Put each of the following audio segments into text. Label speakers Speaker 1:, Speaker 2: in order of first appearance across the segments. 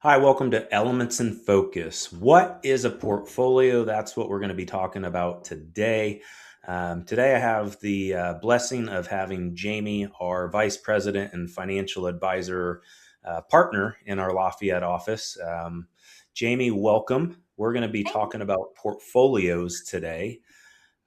Speaker 1: Hi, welcome to Elements in Focus. What is a portfolio? That's what we're going to be talking about today. Today, I have the blessing of having Jamie, our Vice President and Financial Advisor partner in our Lafayette office. Jamie, welcome. We're going to be
Speaker 2: Thank
Speaker 1: talking about portfolios today.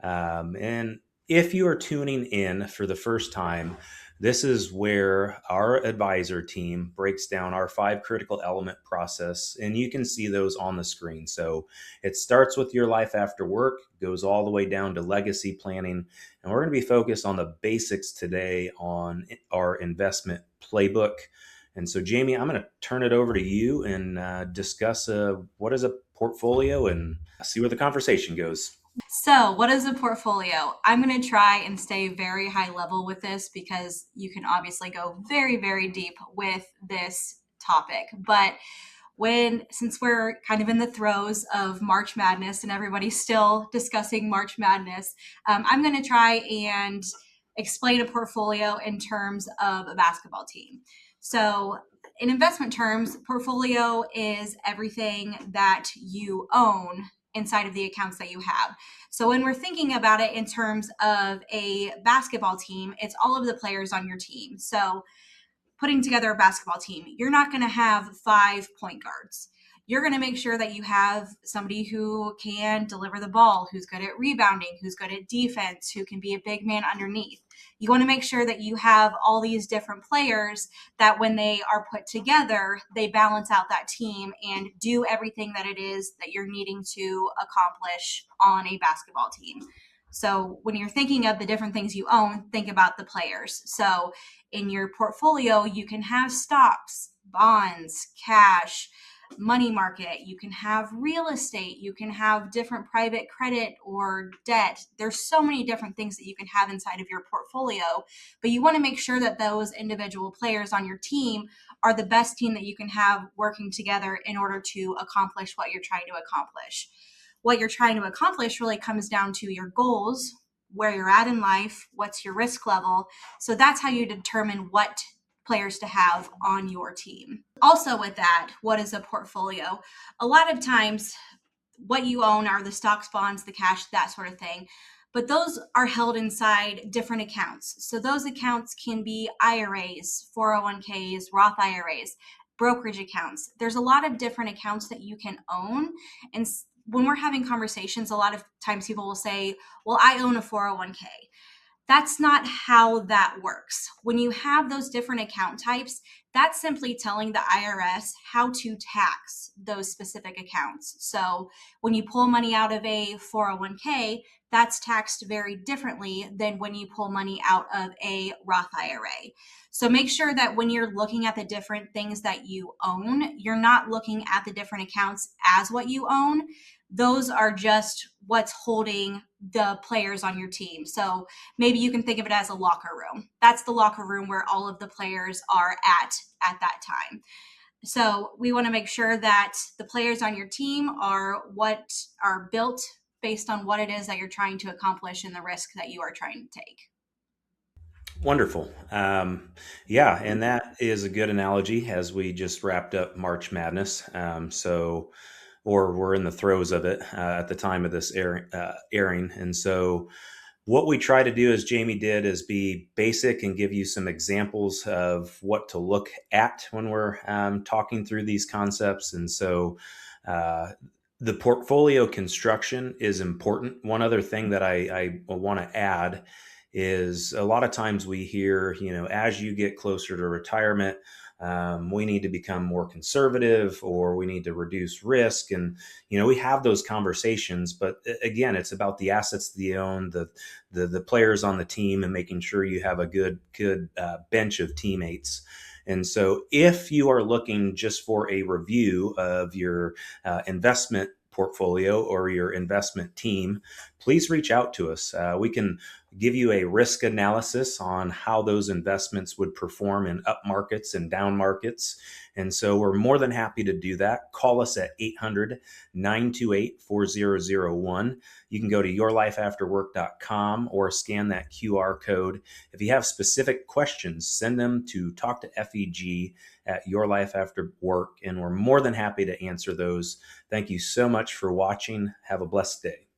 Speaker 1: And if you are tuning in for the first time, this is where our advisor team breaks down our five critical element process, and you can see those on the screen. So it starts with your life after work, goes all the way down to legacy planning, and we're going to be focused on the basics today on our investment playbook. And so, Jamie, I'm going to turn it over to you and discuss what is a portfolio and see where the conversation goes.
Speaker 2: So, what is a portfolio? I'm going to try and stay very high level with this because you can obviously go very, very deep with this topic. But since we're kind of in the throes of March Madness and everybody's still discussing March Madness, I'm going to try and explain a portfolio in terms of a basketball team. So, in investment terms, portfolio is everything that you own inside of the accounts that you have. So when we're thinking about it in terms of a basketball team, it's all of the players on your team. So putting together a basketball team, you're not going to have five point guards. You're going to make sure that you have somebody who can deliver the ball, who's good at rebounding, who's good at defense, who can be a big man underneath. You want to make sure that you have all these different players that when they are put together, they balance out that team and do everything that it is that you're needing to accomplish on a basketball team. So when you're thinking of the different things you own, think about the players. So in your portfolio, you can have stocks, bonds, cash, money market, you can have real estate, you can have different private credit or debt. There's so many different things that you can have inside of your portfolio, but you want to make sure that those individual players on your team are the best team that you can have working together in order to accomplish what you're trying to accomplish. What you're trying to accomplish really comes down to your goals, where you're at in life, what's your risk level. So that's how you determine what players to have on your team. Also, with that, what is a portfolio? A lot of times, what you own are the stocks, bonds, the cash, that sort of thing. But those are held inside different accounts. So those accounts can be IRAs, 401ks, Roth IRAs, brokerage accounts. There's a lot of different accounts that you can own. And when we're having conversations, a lot of times people will say, well, I own a 401k. That's not how that works. When you have those different account types, that's simply telling the IRS how to tax those specific accounts. So when you pull money out of a 401k, that's taxed very differently than when you pull money out of a Roth IRA. So make sure that when you're looking at the different things that you own, you're not looking at the different accounts as what you own. Those are just what's holding the players on your team. So maybe you can think of it as a locker room. That's the locker room where all of the players are at that time. So we want to make sure that the players on your team are what are built based on what it is that you're trying to accomplish and the risk that you are trying to take.
Speaker 1: Wonderful. Yeah, and that is a good analogy as we just wrapped up March Madness. Or we're in the throes of it at the time of this airing. And so, what we try to do, as Jamie did, is be basic and give you some examples of what to look at when we're talking through these concepts. And so, uh, the portfolio construction is important. One other thing that I want to add is a lot of times we hear, as you get closer to retirement, we need to become more conservative or we need to reduce risk. And, we have those conversations, but again, it's about the assets that you own, the players on the team and making sure you have a good bench of teammates. And so if you are looking just for a review of your investment portfolio or your investment team, please reach out to us. We can give you a risk analysis on how those investments would perform in up markets and down markets. And so we're more than happy to do that. Call us at 800-928-4001. You can go to yourlifeafterwork.com or scan that QR code. If you have specific questions, send them to talk to FEG at Your Life After Work, and we're more than happy to answer those. Thank you so much for watching. Have a blessed day.